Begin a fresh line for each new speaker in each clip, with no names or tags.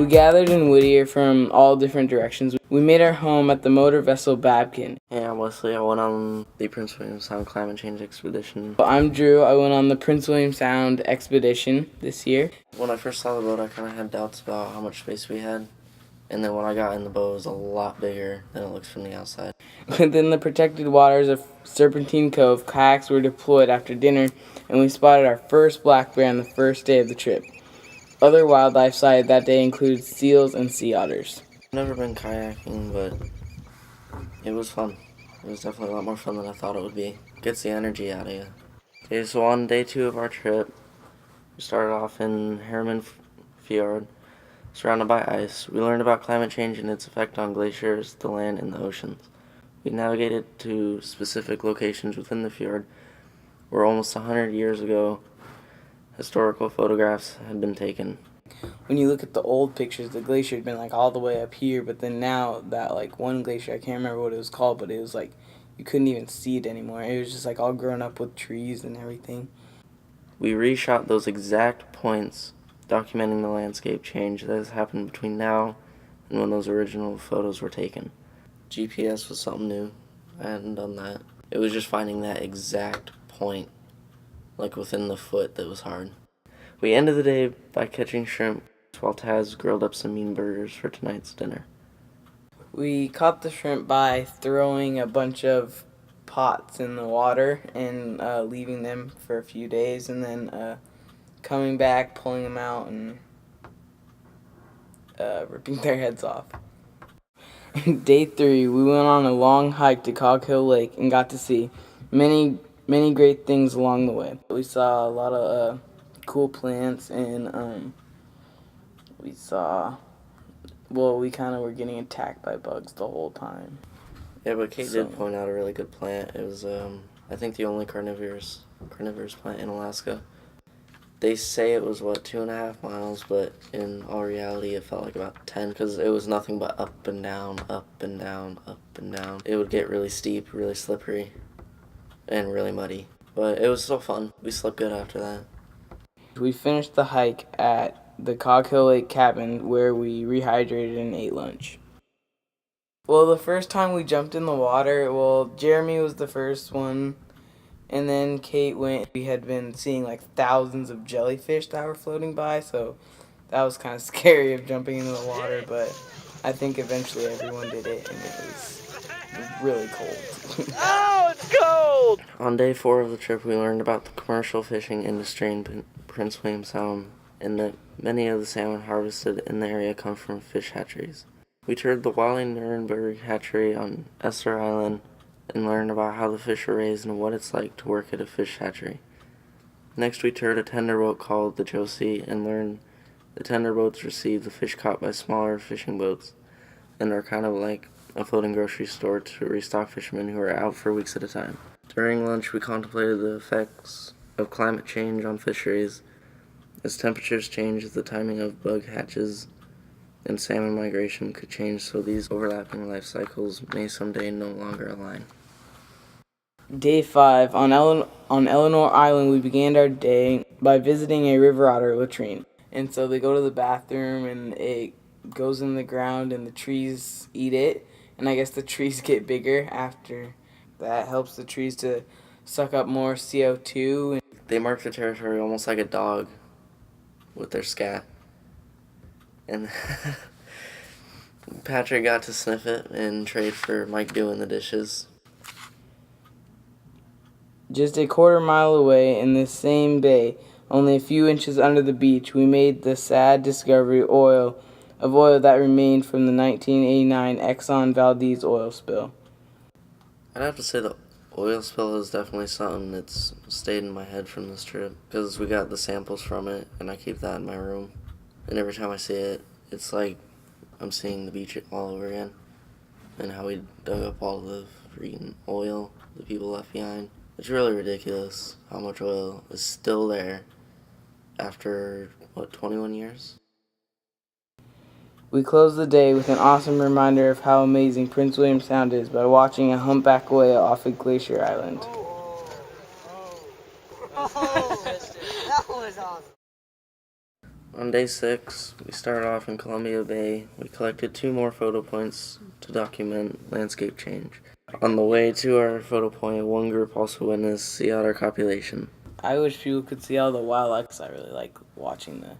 We gathered in Whittier from all different directions. We made our home at the motor vessel Babkin.
Hey, I'm Wesley. I went on the Prince William Sound Climate Change Expedition.
I'm Drew. I went on the Prince William Sound Expedition this year.
When I first saw the boat, I kind of had doubts about how much space we had. And then when I got in the boat, it was a lot bigger than it looks from the outside.
Within the protected waters of Serpentine Cove, kayaks were deployed after dinner, and we spotted our first black bear on the first day of the trip. Other wildlife sighted that day included seals and sea otters.
I've never been kayaking, but it was fun. It was definitely a lot more fun than I thought it would be. Gets the energy out of you. Okay, so on day 2 of our trip, we started off in Herman Fjord, surrounded by ice. We learned about climate change and its effect on glaciers, the land, and the oceans. We navigated to specific locations within the fjord where almost 100 years ago historical photographs had been taken.
When you look at the old pictures, the glacier had been like all the way up here, but then now that like one glacier, I can't remember what it was called, but it was like you couldn't even see it anymore. It was just like all grown up with trees and everything.
We reshot those exact points, documenting the landscape change that has happened between now and when those original photos were taken. GPS was something new. I hadn't done that. It was just finding that exact point, like within the foot, that was hard. We ended the day by catching shrimp while Taz grilled up some mean burgers for tonight's dinner.
We caught the shrimp by throwing a bunch of pots in the water and leaving them for a few days, and then coming back, pulling them out, and ripping their heads off. Day 3, we went on a long hike to Cog Hill Lake and got to see many great things along the way. We saw a lot of cool plants, and we kind of were getting attacked by bugs the whole time.
Yeah, but Kate did point out a really good plant. It was, I think, the only carnivorous plant in Alaska. They say it was, 2.5 miles, but in all reality it felt like about 10, because it was nothing but up and down, up and down, up and down. It would get really steep, really slippery, and really muddy. But it was still fun. We slept good after that.
We finished the hike at the Cog Hill Lake cabin, where we rehydrated and ate lunch. Well, the first time we jumped in the water, Jeremy was the first one, and then Kate went. We had been seeing like thousands of jellyfish that were floating by, so that was kind of scary of jumping into the water, but I think eventually everyone did it, and it was really cold.
Oh, it's cold!
On day 4 of the trip, we learned about the commercial fishing industry in Prince William Sound, and that many of the salmon harvested in the area come from fish hatcheries. We toured the Wally-Nuremberg hatchery on Esther Island and learned about how the fish are raised and what it's like to work at a fish hatchery. Next, we toured a tender boat called the Josie and learned the tender boats receive the fish caught by smaller fishing boats and are kind of like a floating grocery store to restock fishermen who are out for weeks at a time. During lunch, we contemplated the effects of climate change on fisheries. As temperatures change, the timing of bug hatches and salmon migration could change, so these overlapping life cycles may someday no longer align.
Day 5, on Eleanor Island, we began our day by visiting a river otter latrine. And so they go to the bathroom, and it goes in the ground, and the trees eat it. And I guess the trees get bigger after that. Helps the trees to suck up more CO2.
They mark the territory almost like a dog with their scat. And Patrick got to sniff it and trade for Mike doing the dishes.
Just a quarter mile away in the same bay, only a few inches under the beach, we made the sad discovery of oil that remained from the 1989 Exxon Valdez oil spill.
I'd have to say the oil spill is definitely something that's stayed in my head from this trip, because we got the samples from it, and I keep that in my room. And every time I see it, it's like I'm seeing the beach all over again, and how we dug up all the freaking oil the people left behind. It's really ridiculous how much oil is still there after, 21 years?
We closed the day with an awesome reminder of how amazing Prince William Sound is by watching a humpback whale off of Glacier Island.
Oh, that was awesome.
On day 6, we started off in Columbia Bay. We collected 2 more photo points to document landscape change. On the way to our photo point, one group also witnessed sea otter copulation.
I wish people could see all the wildlife. I really like watching the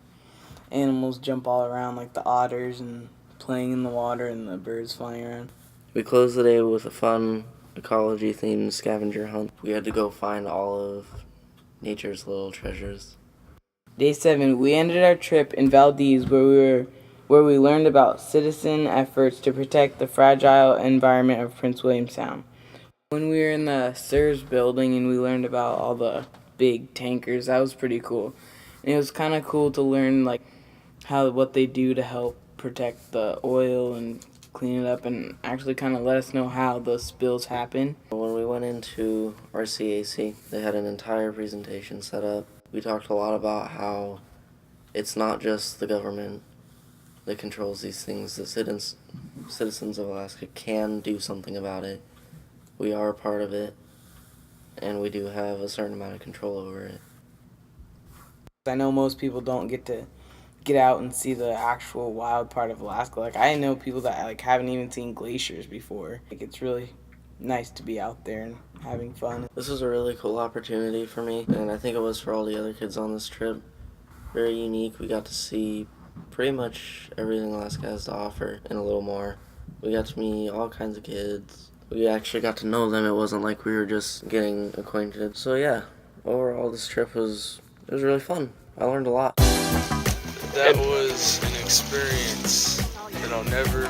animals jump all around, like the otters and playing in the water and the birds flying around.
We closed the day with a fun ecology-themed scavenger hunt. We had to go find all of nature's little treasures.
Day 7, we ended our trip in Valdez where we learned about citizen efforts to protect the fragile environment of Prince William Sound. When we were in the SIRS building and we learned about all the big tankers, that was pretty cool. And it was kind of cool to learn like what they do to help protect the oil and clean it up, and actually kind of let us know how the spills happen.
When we went into RCAC, they had an entire presentation set up. We talked a lot about how it's not just the government that controls these things. The citizens of Alaska can do something about it. We are a part of it, and we do have a certain amount of control over it.
I know most people don't get to get out and see the actual wild part of Alaska. Like, I know people that like haven't even seen glaciers before. Like, it's really nice to be out there and having fun.
This was a really cool opportunity for me, and I think it was for all the other kids on this trip. Very unique. We got to see pretty much everything Alaska has to offer and a little more. We got to meet all kinds of kids. We actually got to know them. It wasn't like we were just getting acquainted. So yeah, overall this trip was really fun. I learned a lot.
That was an experience that I'll never